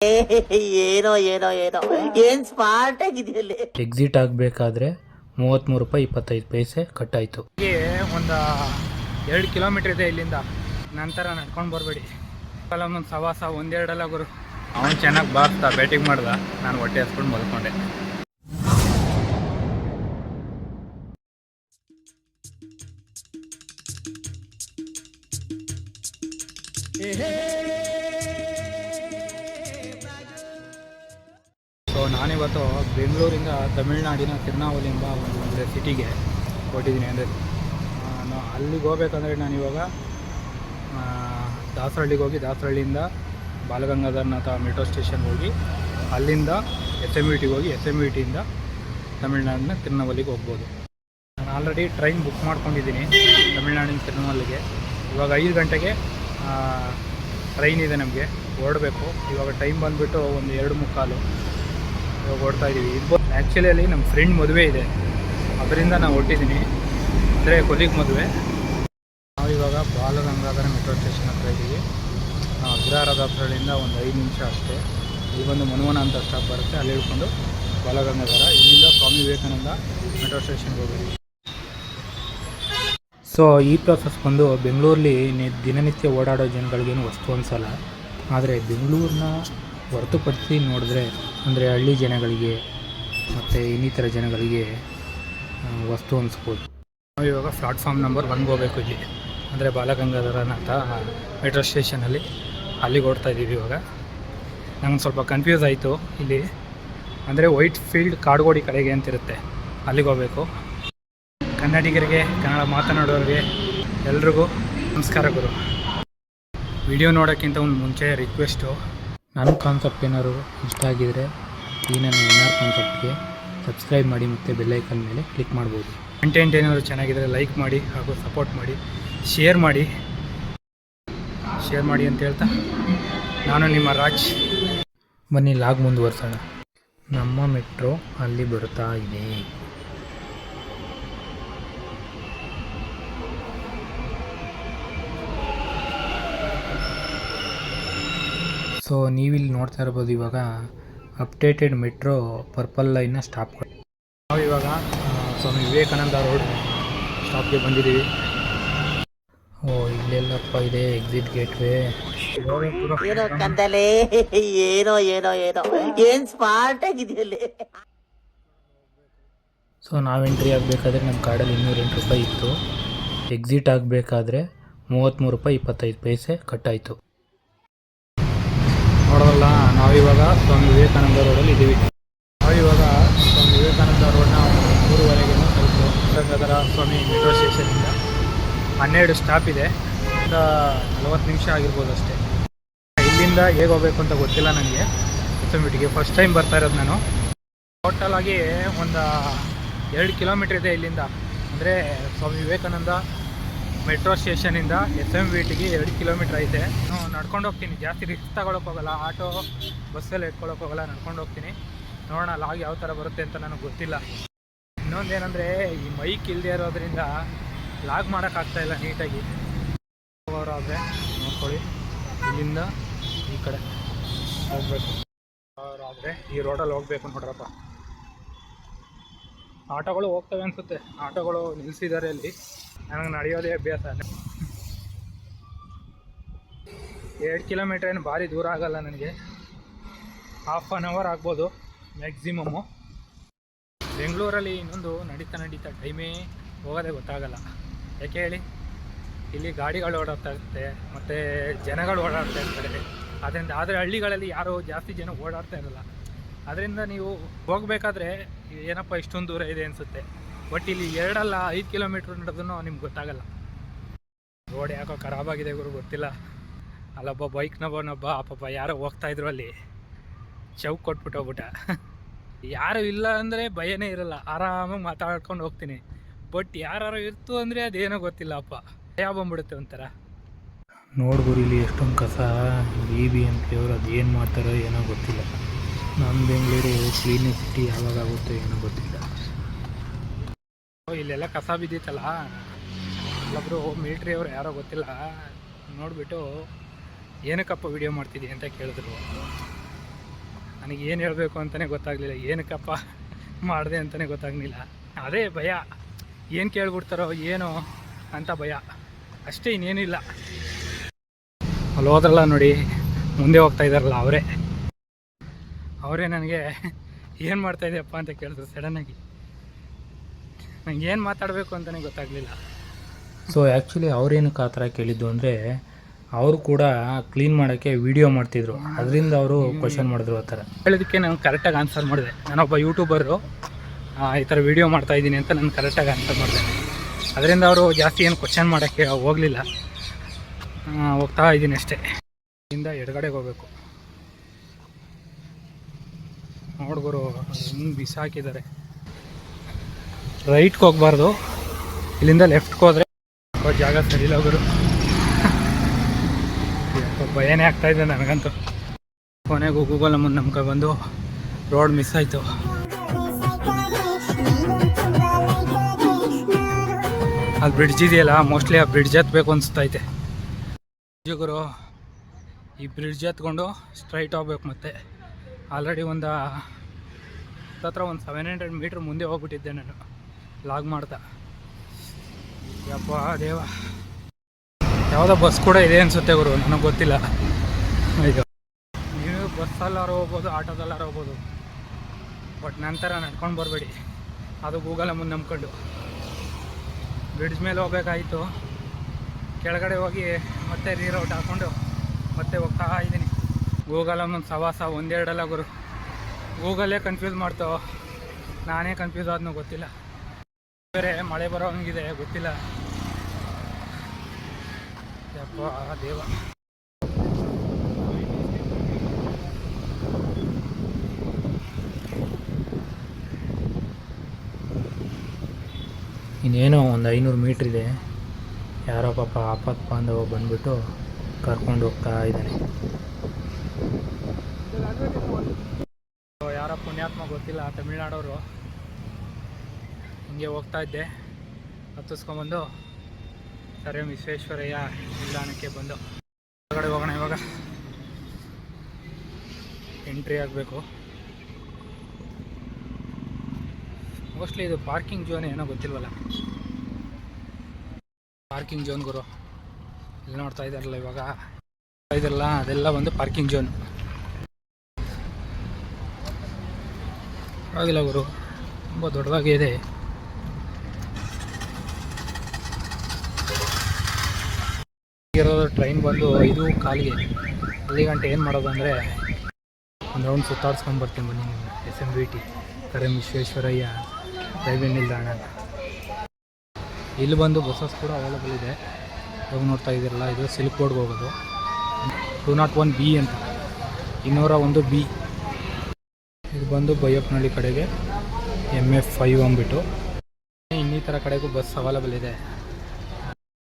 ಏನೋ ಏನೋ ಏನೋ ಏನ್ ಸ್ಮಾರ್ಟ್ ಆಗಿದೆಯಲ್ಲಿ. ಎಕ್ಸಿಟ್ ಆಗಬೇಕಾದ್ರೆ 33 ರೂಪಾಯಿ 25 ಪೈಸೆ ಕಟ್ಟಾಯಿತು. ಒಂದು 2 ಕಿಲೋಮೀಟರ್ ಇದೆ ಇಲ್ಲಿಂದ. ನಂತರ ನಡ್ಕೊಂಡು ಬರಬೇಡಿ. ಒಂದು ಸವಾಸ ಒಂದೆರಡಲ್ಲ ಗುರು. ಅವನು ಚೆನ್ನಾಗಿ ಬಾರ್ತಾ ಬ್ಯಾಟಿಂಗ್ ಮಾಡ್ದ, ನಾನು ಹೊಟ್ಟೆ ಹಸ್ಕೊಂಡು ಮಲ್ಕೊಂಡೆ. ಸೊ ನಾನಿವತ್ತು ಬೆಂಗಳೂರಿಂದ ತಮಿಳ್ನಾಡಿನ ತಿರುನಾವಲಿ ಎಂಬ ಒಂದು ಸಿಟಿಗೆ ಹೊರಟಿದ್ದೀನಿ. ಅಂದರೆ ಅಲ್ಲಿಗೆ ಹೋಗ್ಬೇಕಂದ್ರೆ ನಾನಿವಾಗ ದಾಸರಳ್ಳಿಗೆ ಹೋಗಿ ದಾಸರಳ್ಳಿಯಿಂದ ಬಾಲಗಂಗಾಧರನಾಥ ಮೆಟ್ರೋ ಸ್ಟೇಷನ್ಗೆ ಹೋಗಿ ಅಲ್ಲಿಂದ SMVTಗೆ ಹೋಗಿ SMVTಯಿಂದ ತಮಿಳ್ನಾಡಿನ ತಿರುನಾವಲಿಗೆ ಹೋಗ್ಬೋದು. ನಾನು ಆಲ್ರೆಡಿ ಟ್ರೈನ್ ಬುಕ್ ಮಾಡ್ಕೊಂಡಿದ್ದೀನಿ ತಮಿಳ್ನಾಡಿನ ತಿರುನಾವಲಿಗೆ. ಇವಾಗ 5 ಗಂಟೆಗೆ ಟ್ರೈನ್ ಇದೆ, ನಮಗೆ ಹೊರಡಬೇಕು. ಇವಾಗ ಟೈಮ್ ಬಂದುಬಿಟ್ಟು ಒಂದು 2:45. ಇವಾಗ ಹೊರಡ್ತಾ ಇದ್ದೀವಿ. ಆ್ಯಕ್ಚುಲಿ ಅಲ್ಲಿ ನಮ್ಮ ಫ್ರೆಂಡ್ ಮದುವೆ ಇದೆ, ಅದರಿಂದ ನಾನು ಹೊರಟಿದ್ದೀನಿ. ಅಂದರೆ ಕೊಲಿಗ್ ಮದುವೆ. ನಾವು ಇವಾಗ ಬಾಲಗಂಗಾಧರ ಮೆಟ್ರೋ ಸ್ಟೇಷನ್ ಹತ್ರ ಇದ್ದೀವಿ. ಅಗ್ರಹಾರದಾಸರಳ್ಳಿಯಿಂದ ಒಂದು 5 ನಿಮಿಷ ಅಷ್ಟೇ. ಇಲ್ಲಿ ಬಂದು ಮನವನ ಅಂತ ಸ್ಟಾಪ್ ಬರುತ್ತೆ, ಅಲ್ಲಿ ಹೇಳ್ಕೊಂಡು ಬಾಲಗಂಗಾಧರ, ಇಲ್ಲಿಂದ ಸ್ವಾಮಿ ವಿವೇಕಾನಂದ ಮೆಟ್ರೋ ಸ್ಟೇಷನ್ಗೆ ಹೋಗ್ತೀವಿ. ಸೊ ಈ ಪ್ರೋಸೆಸ್ ಬಂದು ಬೆಂಗಳೂರಲ್ಲಿ ದಿನನಿತ್ಯ ಓಡಾಡೋ ಜನಗಳಿಗೇನು ವಸ್ತು ಅನಿಸಲ್ಲ. ಆದರೆ ಬೆಂಗಳೂರನ್ನ ಹೊರತುಪಡಿಸಿ ನೋಡಿದ್ರೆ, ಅಂದರೆ ಹಳ್ಳಿ ಜನಗಳಿಗೆ ಮತ್ತು ಇನ್ನಿತರ ಜನಗಳಿಗೆ ವಸ್ತು ಅನಿಸ್ಬೋದು. ನಾವು ಇವಾಗ ಪ್ಲಾಟ್ಫಾರ್ಮ್ ನಂಬರ್ 1 ಹೋಗಬೇಕು ಇಲ್ಲಿ. ಅಂದರೆ ಬಾಲಗಂಗಾಧರನಾಥ ಮೆಟ್ರೋ ಸ್ಟೇಷನಲ್ಲಿ ಅಲ್ಲಿಗೆ ಓಡ್ತಾ ಇದ್ದೀವಿ. ಇವಾಗ ನಂಗೆ ಸ್ವಲ್ಪ ಕನ್ಫ್ಯೂಸ್ ಆಯಿತು. ಇಲ್ಲಿ ಅಂದರೆ ವೈಟ್ ಫೀಲ್ಡ್ ಕಾಡ್ಗೋಡಿ ಕಡೆಗೆ ಅಂತಿರುತ್ತೆ, ಅಲ್ಲಿಗೆ ಹೋಗಬೇಕು. ಕನ್ನಡಿಗರಿಗೆ, ಕನ್ನಡ ಮಾತನಾಡೋರಿಗೆ ಎಲ್ರಿಗೂ ನಮಸ್ಕಾರ ಗುರು. ವಿಡಿಯೋ ನೋಡೋಕ್ಕಿಂತ ಒಂದು ಮುಂಚೆ ರಿಕ್ವೆಸ್ಟು, ನನ್ನ ಕಾನ್ಸೆಪ್ಟ್ ಏನಾದ್ರು ಇಷ್ಟ ಆಗಿದರೆ ಈ ನನ್ನ NR ಕಾನ್ಸೆಪ್ಟ್ಗೆ ಸಬ್ಸ್ಕ್ರೈಬ್ ಮಾಡಿ ಮತ್ತು ಬೆಲ್ಲೈಕನ್ ಮೇಲೆ ಕ್ಲಿಕ್ ಮಾಡ್ಬೋದು. ಕಂಟೆಂಟ್ ಏನಾದರೂ ಚೆನ್ನಾಗಿದ್ದರೆ ಲೈಕ್ ಮಾಡಿ ಹಾಗೂ ಸಪೋರ್ಟ್ ಮಾಡಿ, ಶೇರ್ ಮಾಡಿ ಅಂತ ಹೇಳ್ತಾ ನಾನು ನಿಮ್ಮ ರಾಜ್. ಬನ್ನಿ ಲಾಗ್ ಮುಂದುವರ್ಸೋಣ. ನಮ್ಮ ಮೆಟ್ರೋ ಅಲ್ಲಿ ಬರ್ತಾ ಇದೆ. ಸೊ ನೀವಿಲ್ಲಿ ನೋಡ್ತಾ ಇರ್ಬೋದು, ಇವಾಗ ಅಪ್ಡೇಟೆಡ್ ಮೆಟ್ರೋ ಪರ್ಪಲ್ ಲೈನ್ನ ಸ್ಟಾಪ್ಗಳು. ನಾವು ಇವಾಗ ಸ್ವಾಮಿ ವಿವೇಕಾನಂದ ರೋಡ್ ಸ್ಟಾಪ್ಗೆ ಬಂದಿದ್ದೀವಿ. ಓ ಇಲ್ಲೆಲ್ಲಪ್ಪ ಇದೆ ಎಕ್ಸಿಟ್ ಗೇಟ್ವೇ. ಏನೋ ಕಂದಲೆ, ಏನೋ ಏನೋ ಏನೋ ಏನ್ ಸ್ಮಾರ್ಟ್ ಆಗಿದೆಯಲ್ಲಿ. ಸೊ ನಾವು ಎಂಟ್ರಿ ಆಗಬೇಕಾದ್ರೆ ನಮ್ಮ ಕಾರ್ಡಲ್ಲಿ 208 ರೂಪಾಯಿ ಇತ್ತು. ಎಕ್ಸಿಟ್ ಆಗಬೇಕಾದ್ರೆ 33 ರೂಪಾಯಿ 25 ಪೈಸೆ ಕಟ್ಟಾಯಿತು. ನೋಡೋದಲ್ಲ, ನಾವಿವಾಗ ಸ್ವಾಮಿ ವಿವೇಕಾನಂದ ರೋಡಲ್ಲಿ ಇದ್ದೀವಿ. ನಾವಿವಾಗ ಸ್ವಾಮಿ ವಿವೇಕಾನಂದ ರೋಡ್ನ 3:15 ತಲುಪು. ಗಂಗಾಧರ ಸ್ವಾಮಿ ಮೆಟ್ರೋ ಸ್ಟೇಷನಿಂದ 12 ಸ್ಟಾಪ್ ಇದೆ. 40 ನಿಮಿಷ ಆಗಿರ್ಬೋದು ಅಷ್ಟೇ. ಇಲ್ಲಿಂದ ಹೇಗೆ ಹೋಗಬೇಕು ಅಂತ ಗೊತ್ತಿಲ್ಲ ನನಗೆ. SMVTಗೆ ಫಸ್ಟ್ ಟೈಮ್ ಬರ್ತಾ ಇರೋದು ನಾನು. ಟೋಟಲ್ ಆಗಿ ಒಂದು 2 ಕಿಲೋಮೀಟ್ರ್ ಇದೆ ಇಲ್ಲಿಂದ. ಅಂದರೆ ಸ್ವಾಮಿ ವಿವೇಕಾನಂದ ಮೆಟ್ರೋ ಸ್ಟೇಷನಿಂದ SMVTಗೆ 2 ಕಿಲೋಮೀಟ್ರ್ ಐತೆ. ನಾನು ನಡ್ಕೊಂಡು ಹೋಗ್ತೀನಿ, ಜಾಸ್ತಿ ರಿಸ್ಕ್ ತಗೊಳಕ್ಕೆ ಹೋಗಲ್ಲ. ಆಟೋ ಬಸ್ಸಲ್ಲಿ ಇಟ್ಕೊಳ್ಳೋಕೆ ಹೋಗಲ್ಲ, ನಡ್ಕೊಂಡು ಹೋಗ್ತೀನಿ. ನೋಡೋಣ ಲಾಗ್ ಯಾವ ಥರ ಬರುತ್ತೆ ಅಂತ ನನಗೆ ಗೊತ್ತಿಲ್ಲ. ಇನ್ನೊಂದೇನೆಂದರೆ ಈ ಮೈಕ್ ಇಲ್ಲದೆ ಇರೋದ್ರಿಂದ ಲಾಗ್ ಮಾಡೋಕ್ಕಾಗ್ತಾಯಿಲ್ಲ ನೀಟಾಗಿ. ಹೋಗೋರಾದರೆ ನೋಡ್ಕೊಳ್ಳಿ, ಇಲ್ಲಿಂದ ಈ ಕಡೆ ಹೋಗಬೇಕು. ಅವರಾದರೆ ಈ ರೋಡಲ್ಲಿ ಹೋಗಬೇಕು ನೋಡ್ರಪ್ಪ. ಆಟೋಗಳು ಹೋಗ್ತವೆ ಅನಿಸುತ್ತೆ, ಆಟೋಗಳು ನಿಲ್ಲಿಸಿದ್ದಾರೆ ಅಲ್ಲಿ. ನನಗೆ ನಡೆಯೋದೇ ಅಭ್ಯಾಸ. 2 ಕಿಲೋಮೀಟ್ರ್ ಏನು ಭಾರಿ ದೂರ ಆಗಲ್ಲ ನನಗೆ, ½ ಅನ್ ಅವರ್ ಆಗ್ಬೋದು ಮ್ಯಾಕ್ಸಿಮಮ್ಮು. ಬೆಂಗಳೂರಲ್ಲಿ ಇನ್ನೊಂದು ನಡೀತಾ ಟೈಮೇ ಹೋಗೋದೇ ಗೊತ್ತಾಗಲ್ಲ. ಯಾಕೆ ಹೇಳಿ, ಇಲ್ಲಿ ಗಾಡಿಗಳು ಓಡಾಡ್ತಾ ಇರುತ್ತೆ ಮತ್ತು ಜನಗಳು ಓಡಾಡ್ತಾ ಇರ್ತಾರೆ. ಅದರಿಂದ ಆದರೆ ಹಳ್ಳಿಗಳಲ್ಲಿ ಯಾರೂ ಜಾಸ್ತಿ ಜನ ಓಡಾಡ್ತಾ ಇರಲ್ಲ. ಅದರಿಂದ ನೀವು ಹೋಗಬೇಕಾದ್ರೆ ಏನಪ್ಪ ಇಷ್ಟೊಂದು ದೂರ ಇದೆ ಅನಿಸುತ್ತೆ. ಬಟ್ ಇಲ್ಲಿ 2 ಅಲ್ಲ 5 ಕಿಲೋಮೀಟ್ರ್ ನಡೆದೂ ನಿಮ್ಗೆ ಗೊತ್ತಾಗಲ್ಲ. ರೋಡ್ ಯಾಕೋ ಖರಾಬಾಗಿದೆ ಗುರು, ಗೊತ್ತಿಲ್ಲ. ಅಲ್ಲೊಬ್ಬ ಬೈಕ್ನೊಬ್ಬ ಪಾಪ ಯಾರೋ ಹೋಗ್ತಾಯಿದ್ರು, ಅಲ್ಲಿ ಚೌಕ್ ಕೊಟ್ಬಿಟ್ಟು ಹೋಗ್ಬಿಟ್ಟ. ಯಾರು ಇಲ್ಲ ಅಂದರೆ ಭಯನೇ ಇರಲ್ಲ, ಆರಾಮಾಗಿ ಮಾತಾಡ್ಕೊಂಡು ಹೋಗ್ತೀನಿ. ಬಟ್ ಯಾರು ಇರ್ತು ಅಂದರೆ ಅದೇನೋ ಗೊತ್ತಿಲ್ಲ ಅಪ್ಪ, ಭಯ ಬಂದ್ಬಿಡುತ್ತೆ ಒಂಥರ. ನೋಡ್ಬೋದು ಇಲ್ಲಿ ಎಷ್ಟೊಂದು ಕಸ. BBMP ಅವರು ಅದೇನು ಮಾಡ್ತಾರೋ ಏನೋ ಗೊತ್ತಿಲ್ಲ. ನಮ್ಮ ಬೆಂಗಳೂರು ಕ್ಲೀನಿಸಿಟಿ ಯಾವಾಗ ಆಗುತ್ತೋ ಏನೋ ಗೊತ್ತಿಲ್ಲ. ಇಲ್ಲೆಲ್ಲ ಕಸ ಬಿದ್ದಿತ್ತಲ್ಲ, ಅಲ್ಲೊಬ್ಬರು ಮಿಲಿಟ್ರಿ ಅವರು ಯಾರೋ ಗೊತ್ತಿಲ್ಲ ನೋಡಿಬಿಟ್ಟು ಏನಕ್ಕಪ್ಪ ವಿಡಿಯೋ ಮಾಡ್ತಿದ್ದೀವಿ ಅಂತ ಕೇಳಿದ್ರು. ನನಗೆ ಏನು ಹೇಳಬೇಕು ಅಂತಲೇ ಗೊತ್ತಾಗಲಿಲ್ಲ, ಏನಕ್ಕಪ್ಪ ಮಾಡಿದೆ ಅಂತಲೇ ಗೊತ್ತಾಗಲಿಲ್ಲ. ಅದೇ ಭಯ, ಏನು ಕೇಳ್ಬಿಡ್ತಾರೋ ಏನೋ ಅಂತ ಭಯ ಅಷ್ಟೇ, ಇನ್ನೇನಿಲ್ಲ. ಅಲ್ಲಿ ಹೋದ್ರಲ್ಲ ನೋಡಿ, ಮುಂದೆ ಹೋಗ್ತಾ ಇದ್ದಾರಲ್ಲ ಅವರೇ ನನಗೆ ಏನು ಮಾಡ್ತಾಯಿದ್ದೀಯಪ್ಪ ಅಂತ ಕೇಳಿದ್ರು ಸಡನ್ನಾಗಿ. ನಂಗೆ ಏನು ಮಾತಾಡಬೇಕು ಅಂತಲೇ ಗೊತ್ತಾಗಲಿಲ್ಲ. ಸೊ ಆ್ಯಕ್ಚುಲಿ ಅವ್ರೇನಕ್ಕೆ ಆ ಥರ ಕೇಳಿದ್ದು ಅಂದರೆ, ಅವರು ಕೂಡ ಕ್ಲೀನ್ ಮಾಡೋಕ್ಕೆ ವೀಡಿಯೋ ಮಾಡ್ತಿದ್ರು, ಅದರಿಂದ ಅವರು ಕ್ವಶನ್ ಮಾಡಿದ್ರು. ಆ ಥರ ಹೇಳೋದಕ್ಕೆ ನಾನು ಕರೆಕ್ಟಾಗಿ ಆನ್ಸರ್ ಮಾಡಿದೆ. ನಾನೊಬ್ಬ ಯೂಟ್ಯೂಬರು, ಈ ಥರ ವೀಡಿಯೋ ಮಾಡ್ತಾಯಿದ್ದೀನಿ ಅಂತ ನಾನು ಕರೆಕ್ಟಾಗಿ ಆನ್ಸರ್ ಮಾಡಿದೆ. ಅದರಿಂದ ಅವರು ಜಾಸ್ತಿ ಏನು ಕ್ವಶನ್ ಮಾಡೋಕ್ಕೆ ಹೋಗಲಿಲ್ಲ. ಹೋಗ್ತಾ ಇದ್ದೀನಿ ಅಷ್ಟೇ. ಇಲ್ಲಿಂದ ಎಡಗಡೆಗೆ ಹೋಗಬೇಕು. ನೋಡ್ಗುರು ಹಿಂಗೆ ಬಿಸಾಕಿದ್ದಾರೆ. ರೈಟ್ಗೆ ಹೋಗ್ಬಾರ್ದು, ಇಲ್ಲಿಂದ ಲೆಫ್ಟ್ಗೆ ಹೋದರೆ ಜಾಗ ಸರಿ ಇಲ್ಲ ಗುರು. ಭಯನೇ ಆಗ್ತಾಯಿದೆ ನನಗಂತೂ. ಕೊನೆಗೂ ಗೂಗಲ್ ನಮ್ಗೆ ಬಂದು ರೋಡ್ ಮಿಸ್ ಆಯಿತು. ಅದು ಬ್ರಿಡ್ಜ್ ಇದೆಯಲ್ಲ, ಮೋಸ್ಟ್ಲಿ ಆ ಬ್ರಿಡ್ಜ್ ಹತ್ಬೇಕು ಅನಿಸ್ತೈತೆ ಗುರು. ಈ ಬ್ರಿಡ್ಜ್ ಹತ್ಕೊಂಡು ಸ್ಟ್ರೈಟ್ ಹೋಗ್ಬೇಕು. ಮತ್ತೆ ಆಲ್ರೆಡಿ ಒಂದು 700 ಮೀಟ್ರ್ ಮುಂದೆ ಹೋಗ್ಬಿಟ್ಟಿದ್ದೆ ನಾನು ಲಾಗ್ ಮಾಡ್ತಾ. ಯಪ್ಪ ದೇವ, ಯಾವುದೋ ಬಸ್ ಕೂಡ ಇದೆ ಅನಿಸುತ್ತೆ ಗುರು, ನನಗೆ ಗೊತ್ತಿಲ್ಲ. ಇದು ನೀವು ಬಸ್ಸಲ್ಲಾರು ಹೋಗ್ಬೋದು, ಆಟೋದಲ್ಲಾರು ಹೋಗ್ಬೋದು, ಬಟ್ ನಂತರ ನಡ್ಕೊಂಡು ಬರಬೇಡಿ. ಅದು ಗೂಗಲ್ ಮುಂದೆ ನಂಬ್ಕೊಂಡು ಬ್ರಿಡ್ಜ್ ಮೇಲೆ ಹೋಗ್ಬೇಕಾಯಿತು. ಕೆಳಗಡೆ ಹೋಗಿ ಮತ್ತೆ ರೀರೌಟ್ ಹಾಕ್ಕೊಂಡು ಮತ್ತೆ ಹೋಗ್ತಾ ಇದ್ದೀನಿ. ಗೂಗಲ್ ಒಂದು ಸವಾಸ ಒಂದೆರಡಲ್ಲ ಗುರು, ಗೂಗಲ್ಲೇ ಕನ್ಫ್ಯೂಸ್ ಮಾಡ್ತಾವೆ. ನಾನೇ ಕನ್ಫ್ಯೂಸ್ ಆದ್ನೂ ಗೊತ್ತಿಲ್ಲ. ಬೇರೆ ಮಳೆ ಬರೋ ಹಂಗಿದೆ, ಗೊತ್ತಿಲ್ಲ. ಯಪ್ಪ ದೇವ. ಇನ್ನೇನೋ ಒಂದು 500 ಮೀಟ್ರ್ ಇದೆ. ಯಾರೋ ಪಾಪ ಆಪತ್ ಬಾಂಧವ ಬಂದುಬಿಟ್ಟು ಕರ್ಕೊಂಡು ಹೋಗ್ತಾ ಇದ್ದಾನೆ. ಯಾರೋ ಪುಣ್ಯಾತ್ಮ ಗೊತ್ತಿಲ್ಲ, ತಮಿಳ್ನಾಡವರು. ಹಿಂಗೆ ಹೋಗ್ತಾ ಇದ್ದೆ, ಹತ್ತಿಸ್ಕೊಂಬಂದು ಸರ್ ಎಂ ವಿಶ್ವೇಶ್ವರಯ್ಯ ನಿಲ್ದಾಣಕ್ಕೆ ಬಂದು ಹೊರಗಡೆ ಹೋಗೋಣ. ಇವಾಗ ಎಂಟ್ರಿ ಆಗಬೇಕು. ಮೋಸ್ಟ್ಲಿ ಇದು ಪಾರ್ಕಿಂಗ್ ಝೋನ್ ಏನೋ ಗೊತ್ತಿಲ್ವಲ್ಲ. ಪಾರ್ಕಿಂಗ್ ಝೋನ್ ಗುರು, ಇಲ್ಲಿ ನೋಡ್ತಾ ಇದ್ದಾರಲ್ಲ ಇವಾಗ ಇದೆಲ್ಲ, ಅದೆಲ್ಲ ಒಂದು ಪಾರ್ಕಿಂಗ್ ಝೋನ್. ಆಗಿಲ್ಲ ಗುರು, ತುಂಬ ದೊಡ್ಡದಾಗಿ ಇದೆ. ಇರೋದು ಟ್ರೈನ್ ಬಂದು 5:15. ಅಲ್ಲಿ ಗಂಟೆ ಏನು ಮಾಡೋದು ಅಂದರೆ ಒಂದು ರೌಂಡ್ ಸುತ್ತಾಡ್ಸ್ಕೊಂಡು ಬರ್ತೀನಿ ಬನ್ನಿ. SMVT sir M Visvesvaraya railway ನಿಲ್ದಾಣ. ಇಲ್ಲಿ ಬಂದು ಬಸ್ಸಸ್ ಕೂಡ ಅವೈಲೇಬಲ್ ಇದೆ. ಇವಾಗ ನೋಡ್ತಾ ಇದ್ದೀರಲ್ಲ, ಇದು ಸಿಲ್ಕ್ ಬೋರ್ಡ್ಗೆ ಹೋಗೋದು 201B ಅಂತ, 201B. ಇದು ಬಂದು ಬೈಯಪ್ಪನಹಳ್ಳಿ ಕಡೆಗೆ MF5 ಅಂದ್ಬಿಟ್ಟು. ಇನ್ನಿತರ ಕಡೆಗೂ ಬಸ್ ಅವೈಲೇಬಲ್ ಇದೆ.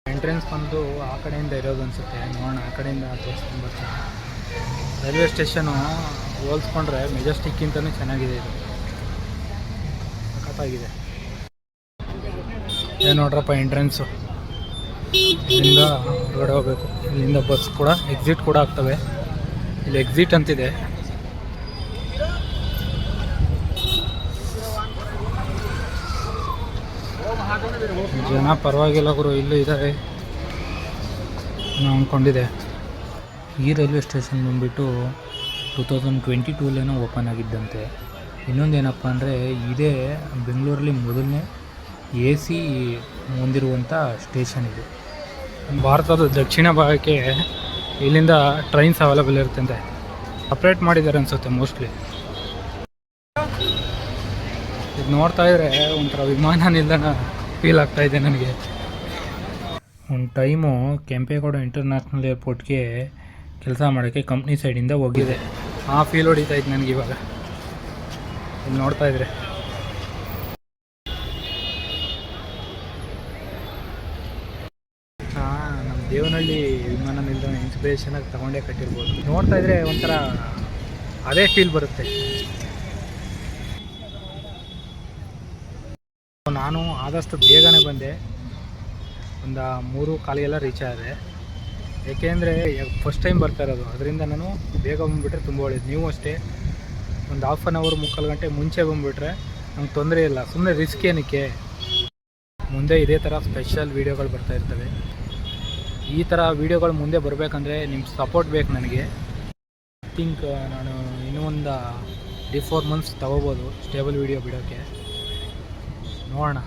ಎಂಟ್ರೆನ್ಸ್ ಬಂದು ಆ ಕಡೆಯಿಂದ ಇರೋದು ಅನಿಸುತ್ತೆ, ನೋಡೋಣ ಆ ಕಡೆಯಿಂದ ತೋರಿಸ್ಕೊಂಡು ಬರ್ತೀನಿ. ರೈಲ್ವೆ ಸ್ಟೇಷನು ಹೋಲಿಸ್ಕೊಂಡ್ರೆ ಮೆಜೆಸ್ಟಿಕ್ಕಿಂತಲೂ ಚೆನ್ನಾಗಿದೆ, ಇದು ಸಖತ್ತಾಗಿದೆ. ಏನು ನೋಡ್ರಪ್ಪ ಎಂಟ್ರೆನ್ಸು. ಇಲ್ಲಿಂದ ಹೊರಗಡೆ ಹೋಗಬೇಕು. ಇಲ್ಲಿಂದ ಬಸ್ ಕೂಡ ಎಕ್ಸಿಟ್ ಕೂಡ ಆಗ್ತವೆ. ಇಲ್ಲಿ ಎಕ್ಸಿಟ್ ಅಂತಿದೆ. ಜನ ಪರವಾಗಿಲ್ಲ ಗುರು, ಇಲ್ಲೂ ಇದ್ದಾರೆ ನಾನು ಅಂದ್ಕೊಂಡಿದ್ದೆ. ಈ ರೈಲ್ವೆ ಸ್ಟೇಷನ್ ಬಂದುಬಿಟ್ಟು 2022 ಓಪನ್ ಆಗಿದ್ದಂತೆ. ಇನ್ನೊಂದೇನಪ್ಪ ಅಂದರೆ, ಇದೇ ಬೆಂಗಳೂರಲ್ಲಿ ಮೊದಲನೇ AC ಹೊಂದಿರುವಂಥ ಸ್ಟೇಷನ್ ಇದು. ಭಾರತದ ದಕ್ಷಿಣ ಭಾಗಕ್ಕೆ ಇಲ್ಲಿಂದ ಟ್ರೈನ್ಸ್ ಅವೈಲೇಬಲ್ ಇರುತ್ತಂತೆ. ಸಪ್ರೇಟ್ ಮಾಡಿದ್ದಾರೆ ಅನಿಸುತ್ತೆ ಮೋಸ್ಟ್ಲಿ. ಇದು ನೋಡ್ತಾ ಇದ್ರೆ ಒಂಥರ ವಿಮಾನ ನಿಲ್ದಾಣ ಫೀಲ್ ಆಗ್ತಾ ಇದೆ ನನಗೆ. ಒಂದು ಟೈಮು ಕೆಂಪೇಗೌಡ ಇಂಟರ್ನ್ಯಾಷನಲ್ ಏರ್ಪೋರ್ಟ್ಗೆ ಕೆಲಸ ಮಾಡೋಕ್ಕೆ ಕಂಪ್ನಿ ಸೈಡಿಂದ ಹೋಗಿದೆ. ಆ ಫೀಲ್ ಹೊಡಿತಾ ಇತ್ತು ನನಗೆ ಇವಾಗ ಇಲ್ಲಿ ನೋಡ್ತಾ ಇದ್ರೆ. ನಮ್ಮ ದೇವನಹಳ್ಳಿ ವಿಮಾನ ನಿಲ್ದಾಣ ಇನ್ಸ್ಪಿರೇಷನಾಗಿ ತಗೊಂಡೇ ಕಟ್ಟಿರ್ಬೋದು. ನೋಡ್ತಾ ಇದ್ರೆ ಒಂಥರ ಅದೇ ಫೀಲ್ ಬರುತ್ತೆ. ನಾನು ಆದಷ್ಟು ಬೇಗನೆ ಬಂದೆ, ಒಂದು 3:15 ರೀಚ್ ಆದೆ. ಏಕೆಂದರೆ ಫಸ್ಟ್ ಟೈಮ್ ಬರ್ತಾ ಇರೋದು, ಅದರಿಂದ ನಾನು ಬೇಗ ಬಂದುಬಿಟ್ರೆ ತುಂಬ ಒಳ್ಳೆಯದು. ನೀವು ಅಷ್ಟೇ ಒಂದು ಹಾಫ್ ಆನ್ ಅವರ್ ಮುಕ್ಕಾಲು ಗಂಟೆ ಮುಂಚೆ ಬಂದುಬಿಟ್ರೆ ನಮ್ಗೆ ತೊಂದರೆ ಇಲ್ಲ. ಸುಮ್ಮನೆ ರಿಸ್ಕ್ ಏನಕ್ಕೆ. ಮುಂದೆ ಇದೇ ಥರ ಸ್ಪೆಷಲ್ ವೀಡಿಯೋಗಳು ಬರ್ತಾ ಇರ್ತವೆ. ಈ ಥರ ವೀಡಿಯೋಗಳು ಮುಂದೆ ಬರಬೇಕಂದ್ರೆ ನಿಮ್ಮ ಸಪೋರ್ಟ್ ಬೇಕು ನನಗೆ. ಥಿಂಕ್ ನಾನು ಇನ್ನೂ ಒಂದು 3-4 ಮಂತ್ಸ್ ತೊಗೋಬೋದು ಸ್ಟೇಬಲ್ ವೀಡಿಯೋ ಬಿಡೋಕ್ಕೆ. ನೋಡೋಣ.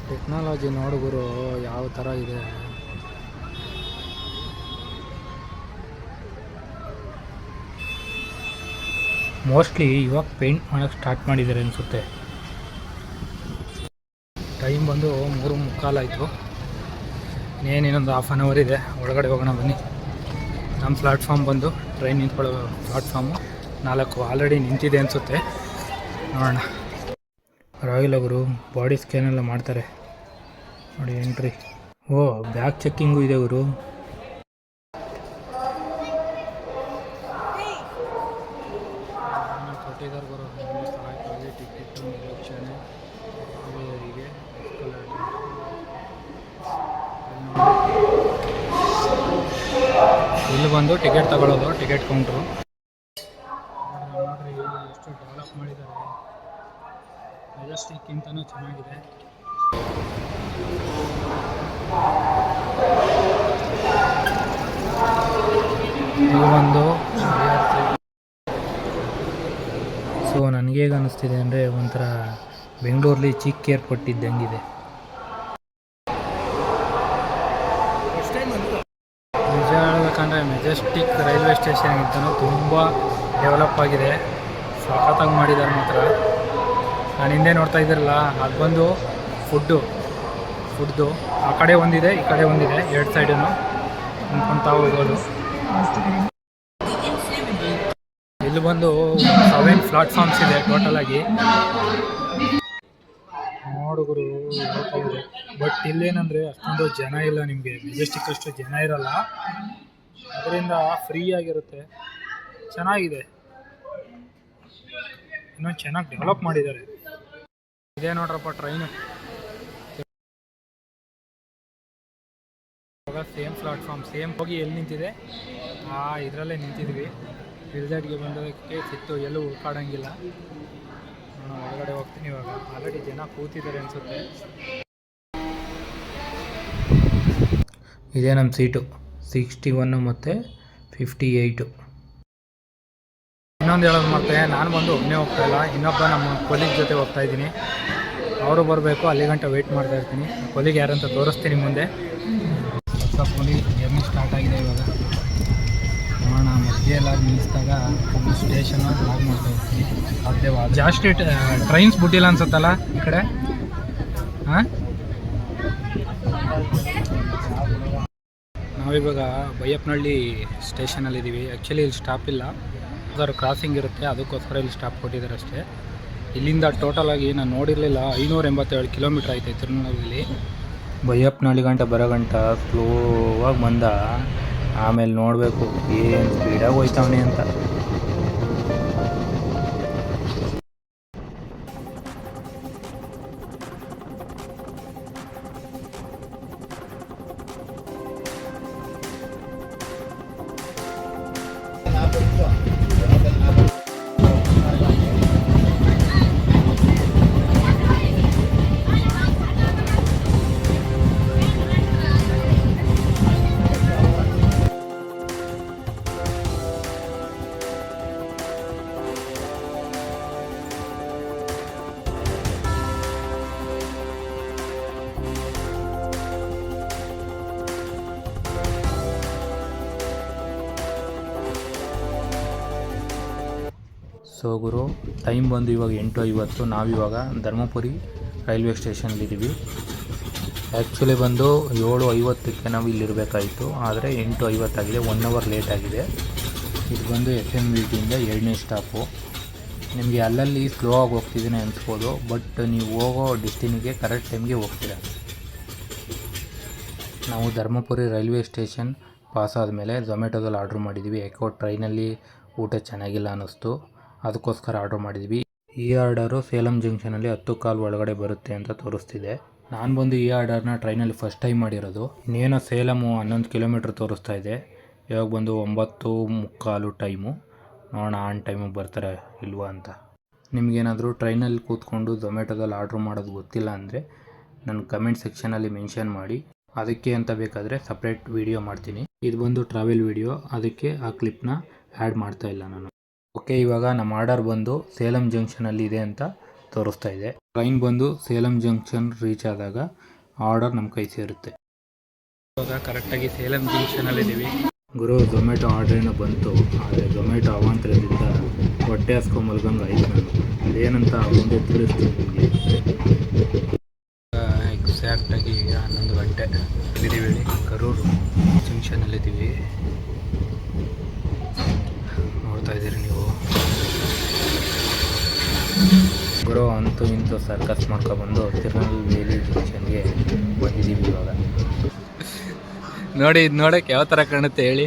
ಟೆಕ್ನಾಲಜಿ ನೋಡುಗರು ಯಾವ ಥರ ಇದೆ. ಮೋಸ್ಟ್ಲಿ ಇವಾಗ ಪೇಂಟ್ ಮಾಡೋಕ್ಕೆ ಸ್ಟಾರ್ಟ್ ಮಾಡಿದ್ದಾರೆ ಅನಿಸುತ್ತೆ. ಟೈಮ್ ಬಂದು 3:45 ಆಯಿತು. ಇನ್ನೊಂದು ಹಾಫ್ ಆನ್ ಅವರ್ ಇದೆ. ಒಳಗಡೆ ಹೋಗೋಣ ಬನ್ನಿ. ನಮ್ಮ ಪ್ಲಾಟ್ಫಾರ್ಮ್ ಬಂದು ಟ್ರೈನ್ ನಿಂತ್ಕೊಳ್ಳೋ ಪ್ಲಾಟ್ಫಾರ್ಮು 4 ಆಲ್ರೆಡಿ ನಿಂತಿದೆ ಅನಿಸುತ್ತೆ. ನೋಡೋಣ. ಪರವಾಗಿಲ್ಲ ಗುರು, ಬಾಡಿ ಸ್ಕ್ಯಾನ್ ಎಲ್ಲ ಮಾಡ್ತಾರೆ ನೋಡಿ. ಎಂಟ್ರಿ. ಓ, ಬ್ಯಾಗ್ ಚೆಕ್ಕಿಂಗು ಇದೆ ಗುರು. ಕೊಟ್ಟಿದ್ದಾರೆ ಗುರು ಸಹಾಯಕ್ಕಾಗಿ ಟಿಕೆಟ್ ನಿರೀಕ್ಷಣೆ ಅವರಿಗೆ. ಇಲ್ಲಿ ಬಂದು ಟಿಕೆಟ್ ತಗೊಳ್ಳೋದು, ಟಿಕೆಟ್ ಕೌಂಟ್ರು. ನೋಡ್ರಿ ಎಷ್ಟು ಡೆವಲಪ್ ಮಾಡಿದ್ದಾರೆ. ಮೆಜೆಸ್ಟಿಕ್ಕಿಂತನೂ ಚೆನ್ನಾಗಿದೆ. ಇದು ಒಂದು ಸೊ ನನಗೇಗೆ ಅನ್ನಿಸ್ತಿದೆ ಅಂದರೆ ಒಂಥರ ಬೆಂಗಳೂರಲ್ಲಿ ಚಿಕ್ಕ ಏರ್ಪೋರ್ಟ್ ಇದ್ದಂಗಿದೆ. ನಿಜ ಹೇಳ್ಬೇಕಂದ್ರೆ ಮೆಜೆಸ್ಟಿಕ್ ರೈಲ್ವೆ ಸ್ಟೇಷನ್ಗಿಂತನೂ ತುಂಬ ಡೆವಲಪ್ ಆಗಿದೆ. ಸಖತ್ತಾಗಿ ಮಾಡಿದ್ದಾರೆ ಮಾತ್ರ. ನಾನು ಹಿಂದೆ ನೋಡ್ತಾ ಇದ್ದೀರಲ್ಲ, ಅದು ಬಂದು ಫುಡ್ದು ಆ ಕಡೆ ಒಂದಿದೆ, ಈ ಕಡೆ ಒಂದಿದೆ. 2 ಸೈಡೂ ನಿಂತ್ಕೊಳ್ತಾ ಹೋಗೋದು. ಇಲ್ಲಿ ಬಂದು 7 ಪ್ಲಾಟ್ಫಾರ್ಮ್ಸ್ ಇದೆ ಟೋಟಲಾಗಿ. ನೋಡುಗರು ಹೇಳ್ತಾ ಇದೆ. ಬಟ್ ಇಲ್ಲೇನಂದರೆ ಅಷ್ಟೊಂದು ಜನ ಇಲ್ಲ. ನಿಮಗೆ ಮೆಜೆಸ್ಟಿಕ್ ಅಷ್ಟು ಜನ ಇರಲ್ಲ, ಅದರಿಂದ ಫ್ರೀ ಆಗಿರುತ್ತೆ. ಚೆನ್ನಾಗಿದೆ, ಇನ್ನೂ ಚೆನ್ನಾಗಿ ಡೆವಲಪ್ ಮಾಡಿದ್ದಾರೆ. ಇದೇ ನೋಡ್ರಪ್ಪ ಟ್ರೈನು. ಇವಾಗ ಸೇಮ್ ಪ್ಲಾಟ್ಫಾರ್ಮ್, ಸೇಮ್ ಹೋಗಿ ಎಲ್ಲಿ ನಿಂತಿದೆ ಇದರಲ್ಲೇ ನಿಂತಿದ್ವಿ. ರಿಸಲ್ಟ್ಗೆ ಬಂದೋದಕ್ಕೆ ಸಿಕ್ತು, ಎಲ್ಲೂ ಹುಡ್ಕಾಡೋಂಗಿಲ್ಲ. ನಾನು ಹೊರಗಡೆ ಹೋಗ್ತೀನಿ ಇವಾಗ. ಆಲ್ರೆಡಿ ಜನ ಕೂತಿದ್ದಾರೆ ಅನಿಸುತ್ತೆ. ಇದೇ ನಮ್ಮ ಸೀಟು 61 ಮತ್ತು 58. ಇನ್ನೊಂದು ಹೇಳೋದು ಮತ್ತೆ, ನಾನು ಬಂದು ಒಬ್ಬನೇ ಹೋಗ್ತಾ ಇಲ್ಲ, ಇನ್ನೊಬ್ಬ ನಮ್ಮ ಕೊಲೀಗ್ ಜೊತೆ ಹೋಗ್ತಾ ಇದ್ದೀನಿ. ಅವರು ಬರಬೇಕು, ಅಲ್ಲಿ ಗಂಟೆ ವೆಯ್ಟ್ ಮಾಡ್ತಾ ಇರ್ತೀನಿ. ಕೊಲೀಗ್ ಯಾರಂತ ತೋರಿಸ್ತೀನಿ ಮುಂದೆ. ಹೊಸ ಕೊಲೀಗ್ ಜರ್ನಿ ಸ್ಟಾರ್ಟ್ ಆಗಿದೆ ಇವಾಗ. ನೋಡೋಣ, ಮಧ್ಯೆ ಎಲ್ಲ ನಿಲ್ಲಿಸಿದಾಗ ಒಂದು ಸ್ಟೇಷನ್ ಲಾಗ್ ಮಾಡ್ತಾ ಇರ್ತೀನಿ. ಸಾಧ್ಯವಾದ ಜಾಸ್ತಿ ಟ್ರೈನ್ಸ್ ಬಿಟ್ಟಿಲ್ಲ ಅನ್ಸುತ್ತಲ್ಲ ಈ ಕಡೆ. ಹಾಂ, ನಾವಿವಾಗ ಬೈಯಪ್ಪನಹಳ್ಳಿ ಸ್ಟೇಷನಲ್ಲಿದ್ದೀವಿ. ಆ್ಯಕ್ಚುಲಿ ಇಲ್ಲಿ ಸ್ಟಾಪ್ ಇಲ್ಲ, ಯಾವ್ದಾದ್ರು ಕ್ರಾಸಿಂಗ್ ಇರುತ್ತೆ, ಅದಕ್ಕೋಸ್ಕರ ಇಲ್ಲಿ ಸ್ಟಾಪ್ ಕೊಟ್ಟಿದ್ದಾರೆ ಅಷ್ಟೇ. ಇಲ್ಲಿಂದ ಟೋಟಲಾಗಿ ನಾನು ನೋಡಿರಲಿಲ್ಲ 587 ಕಿಲೋಮೀಟ್ರ್ ಐತೆ ತಿರುನೂರಲ್ಲಿ. ಬೈಯಪ್ಪನಹಳ್ಳಿ ಗಂಟೆ ಬರೋ ಗಂಟ ಸ್ಲೋವಾಗಿ ಬಂದ. ಆಮೇಲೆ ನೋಡಬೇಕು ಏನು ಸ್ಪೀಡಾಗಿ ಹೋಯ್ತವನೆ ಅಂತ. ಸೊ ಗುರು, ಟೈಮ್ ಬಂದು ಇವಾಗ 8:50. ನಾವಿವಾಗ ಧರ್ಮಪುರಿ ರೈಲ್ವೆ ಸ್ಟೇಷನ್ಲಿದ್ದೀವಿ. ಆ್ಯಕ್ಚುಲಿ ಬಂದು 7:50ಕ್ಕೆ ನಾವು ಇಲ್ಲಿರಬೇಕಾಯಿತು, ಆದರೆ 8:50 ಆಗಿದೆ. 1 ಅವರ್ ಲೇಟ್ ಆಗಿದೆ. ಇದು ಬಂದು FMVTಯಿಂದ 2ನೇ ಸ್ಟಾಪು. ನಿಮಗೆ ಅಲ್ಲಲ್ಲಿ ಸ್ಲೋ ಆಗಿ ಹೋಗ್ತಿದ್ದೀನಿ ಅನಿಸ್ಬೋದು, ಬಟ್ ನೀವು ಹೋಗೋ ಡೆಸ್ಟಿನಿಗೆ ಕರೆಕ್ಟ್ ಟೈಮ್ಗೆ ಹೋಗ್ತೀರ. ನಾವು ಧರ್ಮಪುರಿ ರೈಲ್ವೆ ಸ್ಟೇಷನ್ ಪಾಸ್ ಆದಮೇಲೆ ಝೊಮ್ಯಾಟೋದಲ್ಲಿ ಆರ್ಡ್ರ್ ಮಾಡಿದ್ವಿ. ಯಾಕೋ ಟ್ರೈನಲ್ಲಿ ಊಟ ಚೆನ್ನಾಗಿಲ್ಲ ಅನ್ನಿಸ್ತು, ಅದಕ್ಕೋಸ್ಕರ ಆರ್ಡ್ರ್ ಮಾಡಿದ್ವಿ. ಈ ಆರ್ಡರು ಸೇಲಂ ಜಂಕ್ಷನಲ್ಲಿ 10 ಕಾಲ್ ಒಳಗಡೆ ಬರುತ್ತೆ ಅಂತ ತೋರಿಸ್ತಿದೆ. ನಾನು ಬಂದು ಈ ಆರ್ಡರ್ನ ಟ್ರೈನಲ್ಲಿ ಫಸ್ಟ್ ಟೈಮ್ ಮಾಡಿರೋದು. ಇನ್ನೇನೋ ಸೇಲಮು 11 ಕಿಲೋಮೀಟ್ರ್ ತೋರಿಸ್ತಾ ಇದೆ. ಇವಾಗ ಬಂದು 9:45 ಟೈಮು. ನೋಡೋಣ ಆನ್ ಟೈಮಿಗೆ ಬರ್ತಾರೆ ಇಲ್ವಾ ಅಂತ. ನಿಮಗೇನಾದರೂ ಟ್ರೈನಲ್ಲಿ ಕೂತ್ಕೊಂಡು ಝೊಮ್ಯಾಟೊದಲ್ಲಿ ಆರ್ಡ್ರ್ ಮಾಡೋದು ಗೊತ್ತಿಲ್ಲ ಅಂದರೆ ನನ್ನ ಕಮೆಂಟ್ ಸೆಕ್ಷನಲ್ಲಿ ಮೆನ್ಷನ್ ಮಾಡಿ. ಅದಕ್ಕೆ ಅಂತ ಬೇಕಾದರೆ ಸಪ್ರೇಟ್ ವೀಡಿಯೋ ಮಾಡ್ತೀನಿ. ಇದು ಬಂದು ಟ್ರಾವೆಲ್ ವೀಡಿಯೋ, ಅದಕ್ಕೆ ಆ ಕ್ಲಿಪ್ನ ಆ್ಯಡ್ ಮಾಡ್ತಾ ಇಲ್ಲ ನಾನು. ಓಕೆ, ಇವಾಗ ನಮ್ಮ ಆರ್ಡರ್ ಬಂದು ಸೇಲಂ ಜಂಕ್ಷನಲ್ಲಿ ಇದೆ ಅಂತ ತೋರಿಸ್ತಾ ಇದೆ. ಟ್ರೈನ್ ಬಂದು ಸೇಲಂ ಜಂಕ್ಷನ್ ರೀಚ್ ಆದಾಗ ಆರ್ಡರ್ ನಮ್ಮ ಕೈ ಸೇರುತ್ತೆ. ಇವಾಗ ಕರೆಕ್ಟಾಗಿ ಸೇಲಂ ಜಂಕ್ಷನಲ್ಲಿದ್ದೀವಿ. ಗುರು, ಝೊಮ್ಯಾಟೊ ಆರ್ಡ್ರ್ ಏನೋ ಬಂತು, ಆದರೆ ಝೊಮ್ಯಾಟೊ ಅವಾಂತರದಿಂದ ಹೊಟ್ಟೆ ಹಸ್ಕೊಂಬಲ್ಗಂಗೆ ಆಯ್ತು. ನಾನು ಅದೇನಂತ ಮುಂದೆ ತಿಳಿಸ್ತೀನಿ ನಿಮಗೆ. ಎಕ್ಸಾಕ್ಟಾಗಿ 11 ಗಂಟೆ ಇದ್ದೀವಿ, ಕರೂರು ಜಂಕ್ಷನಲ್ಲಿದ್ದೀವಿ. ನೋಡ್ತಾ ಇದ್ದೀರಿ ನೀವು. ಗುರು, ಅಂತೂ ಇಂತೂ ಸರ್ಕಸ್ ಮಾಡ್ಕೊಬಂದು ತಿರುನಲ್ವೇಲಿ ಜಂಕ್ಷನ್ಗೆ ಬಂದಿದ್ದೀವಿ ಇವಾಗ. ನೋಡಿ, ಇದು ನೋಡೋಕ್ಕೆ ಯಾವ ಥರ ಕಾಣುತ್ತೆ ಹೇಳಿ.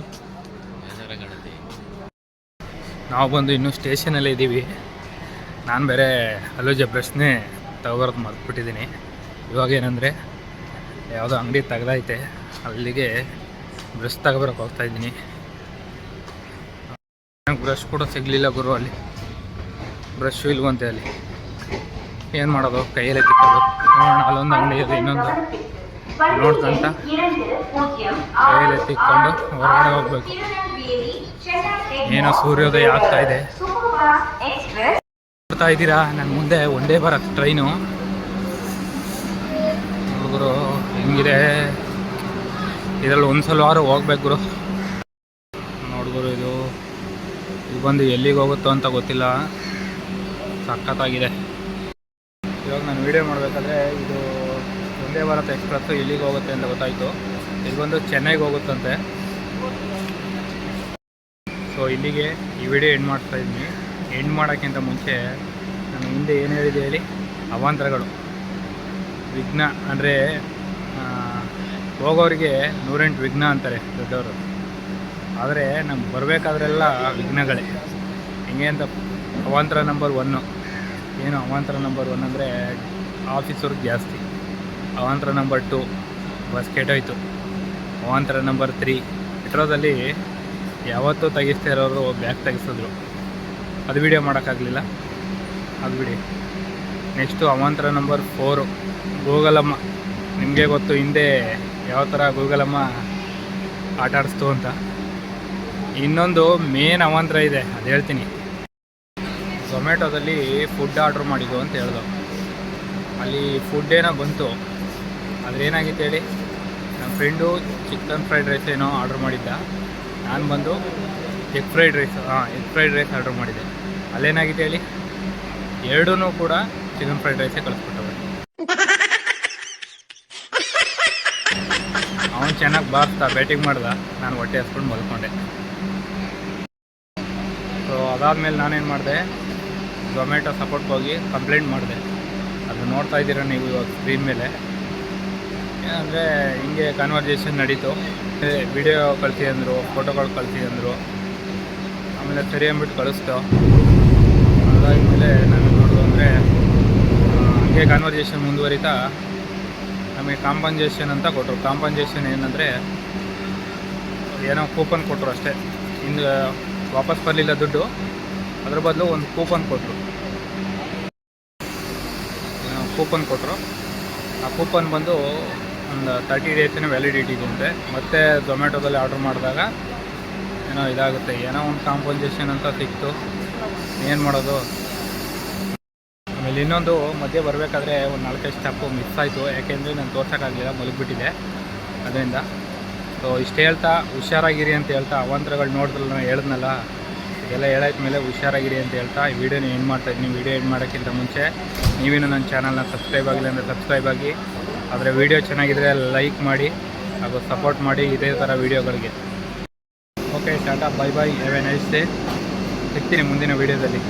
ನಾವು ಬಂದು ಇನ್ನೂ ಸ್ಟೇಷನಲ್ಲೇ ಇದ್ದೀವಿ. ನಾನು ಬೇರೆ ಅಲೋಜ ಬ್ರಷ್ನೇ ತಗೊಬರೋದು ಮರ್ತ್ಬಿಟ್ಟಿದ್ದೀನಿ. ಇವಾಗ ಏನಂದರೆ ಯಾವುದೋ ಅಂಗಡಿ ತೆಗ್ದೈತೆ, ಅಲ್ಲಿಗೆ ಬ್ರಷ್ ತಗೊಬರೋಕೆ ಹೋಗ್ತಾಯಿದ್ದೀನಿ. ನನಗೆ ಬ್ರಷ್ ಕೂಡ ಸಿಗಲಿಲ್ಲ ಗುರು. ಅಲ್ಲಿ ಬ್ರಷ್ಷು ಇಲ್ವಂತೆ. ಅಲ್ಲಿ ಏನು ಮಾಡೋದು, ಕೈಯಲ್ಲೇ ತಿಕ್ಕೋದು. ನೋಡೋಣ, ಅಲ್ಲೊಂದು ಅಂಗಡಿ ಇದೆ, ಇನ್ನೊಂದು ನೋಡ್ತಂತ ಕೈಯಲ್ಲೇ ತಿಕ್ಕೊಂಡು ಹೊರಗಡೆ ಹೋಗ್ಬೇಕು. ಏನೋ ಸೂರ್ಯೋದಯ ಆಗ್ತಾ ಇದೆ. ನೋಡ್ತಾ ಇದ್ದೀರಾ, ನನ್ನ ಮುಂದೆ ಒಂದೇ ಭಾರತ್ ಟ್ರೈನು. ಹುಡುಗರು ಹೆಂಗಿದೆ, ಇದರಲ್ಲಿ ಒಂದ್ಸಲವಾರು ಹೋಗ್ಬೇಕು ಗುರು. ನೋಡ್ಗುರು, ಇದು ಬಂದು ಎಲ್ಲಿಗೆ ಹೋಗುತ್ತೋ ಅಂತ ಗೊತ್ತಿಲ್ಲ. ಸಖತ್ತಾಗಿದೆ. ಇವಾಗ ನಾನು ವೀಡಿಯೋ ಮಾಡಬೇಕಾದ್ರೆ ಇದು ಒಂದೇ ಭಾರತ್ ಎಕ್ಸ್ಪ್ರೆಸ್ಸು ಎಲ್ಲಿಗೆ ಹೋಗುತ್ತೆ ಅಂತ ಗೊತ್ತಾಯಿತು. ಇದು ಬಂದು ಚೆನ್ನೈಗೆ ಹೋಗುತ್ತಂತೆ. ಸೊ ಇಲ್ಲಿಗೆ ಈ ವಿಡಿಯೋ ಎಂಡ್ ಮಾಡ್ತಾ ಇದ್ದೀನಿ. ಎಂಡ್ ಮಾಡೋಕ್ಕಿಂತ ಮುಂಚೆ ನಾನು ಹಿಂದೆ ಏನು ಹೇಳಿದೆ ಹೇಳಿ, ಅವಾಂತರಗಳು, ವಿಘ್ನ ಅಂದರೆ ಹೋಗೋರಿಗೆ 108 ವಿಘ್ನ ಅಂತಾರೆ ದೊಡ್ಡವರು. ಆದರೆ ನಮ್ಗೆ ಬರಬೇಕಾದ್ರೆಲ್ಲ ವಿಘ್ನಗಳೇ. ಹೆಂಗೆ ಅಂತ ಅವಾಂತರ ನಂಬರ್ 1 ಏನು, ಅವಾಂತರ ನಂಬರ್ 1 ಅಂದರೆ ಆಫೀಸರ್ಗೆ ಜಾಸ್ತಿ. ಅವಾಂತರ ನಂಬರ್ 2 ಬಸ್ ಕೆಟ್ಟೋಯ್ತು. ಅವಾಂತರ ನಂಬರ್ 3 ಮೆಟ್ರೋದಲ್ಲಿ ಯಾವತ್ತೂ ತೆಗಿಸ್ತಾ ಇರೋರು ಬ್ಯಾಗ್ ತೆಗಿಸಿದ್ರು, ಅದು ವೀಡಿಯೋ ಮಾಡೋಕ್ಕಾಗಲಿಲ್ಲ, ಅದು ಬಿಡಿ. ನೆಕ್ಸ್ಟು ಅವಾಂತರ ನಂಬರ್ 4 ಗೂಗಲಮ್ಮ. ನಿಮಗೆ ಗೊತ್ತು ಹಿಂದೆ ಯಾವ ಥರ ಗೂಗಲಮ್ಮ ಆಟ ಆಡಿಸ್ತು ಅಂತ. ಇನ್ನೊಂದು ಮೇನ್ ಅವಾಂತರ ಇದೆ, ಅದು ಹೇಳ್ತೀನಿ. ಝೊಮ್ಯಾಟೊದಲ್ಲಿ ಫುಡ್ ಆರ್ಡ್ರ್ ಮಾಡಿದ್ದು ಅಂತ ಹೇಳ್ದು. ಅಲ್ಲಿ ಫುಡ್ ಏನೋ ಬಂತು, ಅದೇನಾಗಿತ್ತು ಹೇಳಿ, ನನ್ನ ಫ್ರೆಂಡು ಚಿಕನ್ ಫ್ರೈಡ್ ರೈಸ್ ಏನೋ ಆರ್ಡ್ರ್ ಮಾಡಿದ್ದ. ನಾನು ಬಂದು ಎಗ್ ಫ್ರೈಡ್ ರೈಸ್ ಆರ್ಡ್ರ್ ಮಾಡಿದ್ದೆ. ಅಲ್ಲೇನಾಗಿತ್ತು ಹೇಳಿ, ಎರಡೂ ಕೂಡ ಚಿಕನ್ ಫ್ರೈಡ್ ರೈಸೇ ಕಳಿಸ್ಬಿಟ್ಟವೆ. ಅವನು ಚೆನ್ನಾಗಿ ಬಾರ್ಸ್ತಾ ಬ್ಯಾಟಿಂಗ್ ಮಾಡ್ದ, ನಾನು ಹೊಟ್ಟೆ ಹಸ್ಕೊಂಡು ಮಲ್ಕೊಂಡೆ. ಸೊ ಅದಾದಮೇಲೆ ನಾನೇನು ಮಾಡಿದೆ, ಝೊಮ್ಯಾಟೊ ಸಪೋರ್ಟ್ಗೆ ಹೋಗಿ ಕಂಪ್ಲೇಂಟ್ ಮಾಡಿದೆ. ಅದು ನೋಡ್ತಾ ಇದ್ದೀರ ನೀವು ಇವಾಗ ಸ್ಕ್ರೀನ್ ಮೇಲೆ. ಏನಂದರೆ ಹಿಂಗೆ ಕನ್ವರ್ಜೇಷನ್ ನಡೀತು. ವಿಡಿಯೋ ಕಳಿಸಿ ಅಂದರು, ಫೋಟೋಗಳು ಕಳಿಸಿ ಅಂದರು. ಆಮೇಲೆ ಸರಿ ಅಂದ್ಬಿಟ್ಟು ಕಳಿಸ್ತು. ಅದಾದಮೇಲೆ ನಾನು ನೋಡೋದು ಅಂದರೆ ಹಂಗೆ ಕನ್ವರ್ಜೇಷನ್ ಮುಂದುವರಿತಾ ನಮಗೆ ಕಾಂಪನ್ಸೇಷನ್ ಅಂತ ಕೊಟ್ಟರು. ಕಾಂಪನ್ಸೇಷನ್ ಏನಂದರೆ ಏನೋ ಕೂಪನ್ ಕೊಟ್ಟರು ಅಷ್ಟೇ. ಹಿಂದೆ ವಾಪಸ್ ಬರಲಿಲ್ಲ ದುಡ್ಡು, ಅದ್ರ ಬದಲು ಒಂದು ಕೂಪನ್ ಕೊಟ್ಟರು. ಆ ಕೂಪನ್ ಬಂದು ಒಂದು 30 ಡೇಸಿನ ವ್ಯಾಲಿಡಿಟಿ ಇದೆ. ಮತ್ತು ಝೊಮ್ಯಾಟೊದಲ್ಲಿ ಆರ್ಡ್ರ್ ಮಾಡಿದಾಗ ಏನೋ ಇದಾಗುತ್ತೆ, ಏನೋ ಒಂದು ಕಾಂಪನ್ಸೇಷನ್ ಅಂತ ಸಿಕ್ತು. ಏನು ಮಾಡೋದು. ಆಮೇಲೆ ಇನ್ನೊಂದು ಮಧ್ಯೆ ಬರಬೇಕಾದ್ರೆ ಒಂದು 4 ಸ್ಟಾಪು ಮಿಸ್ ಆಯಿತು. ಯಾಕೆಂದರೆ ನಾನು ತೋರ್ಸೋಕ್ಕಾಗಲಿಲ್ಲ, ಮಲಗಿಬಿಟ್ಟಿದೆ ಅದರಿಂದ. ಸೊ ಇಷ್ಟು ಹೇಳ್ತಾ ಹುಷಾರಾಗಿರಿ ಅಂತ ಹೇಳ್ತಾ, ಅವಾಂತರಗಳು ನೋಡಿದ್ರಲ್ಲ ನಾನು ಹೇಳಿದ್ನಲ್ಲ, ಇದೆಲ್ಲ ಹೇಳಾದ್ಮೇಲೆ ಹುಷಾರಾಗಿರಿ ಅಂತ ಹೇಳ್ತಾ ಈ ವಿಡಿಯೋನ ಎಂಡ್ ಮಾಡ್ತಾಯಿದ್ದೀನಿ. ವಿಡಿಯೋ ಎಂಡ್ ಮಾಡೋಕ್ಕಿಂತ ಮುಂಚೆ ನೀವೇನು ನನ್ನ ಚಾನಲ್ನ ಸಬ್ಸ್ಕ್ರೈಬ್ ಆಗಿಲ್ಲ ಅಂದರೆ ಸಬ್ಸ್ಕ್ರೈಬ್ ಆಗಿ. ಆದರೆ ವಿಡಿಯೋ ಚೆನ್ನಾಗಿದ್ದರೆ ಲೈಕ್ ಮಾಡಿ ಹಾಗೂ ಸಪೋರ್ಟ್ ಮಾಡಿ ಇದೇ ಥರ ವೀಡಿಯೋಗಳಿಗೆ. Okay, tata, bye bye, have a nice day. ಸಿಗ್ತೀನಿ ಮುಂದಿನ ವೀಡಿಯೋದಲ್ಲಿ.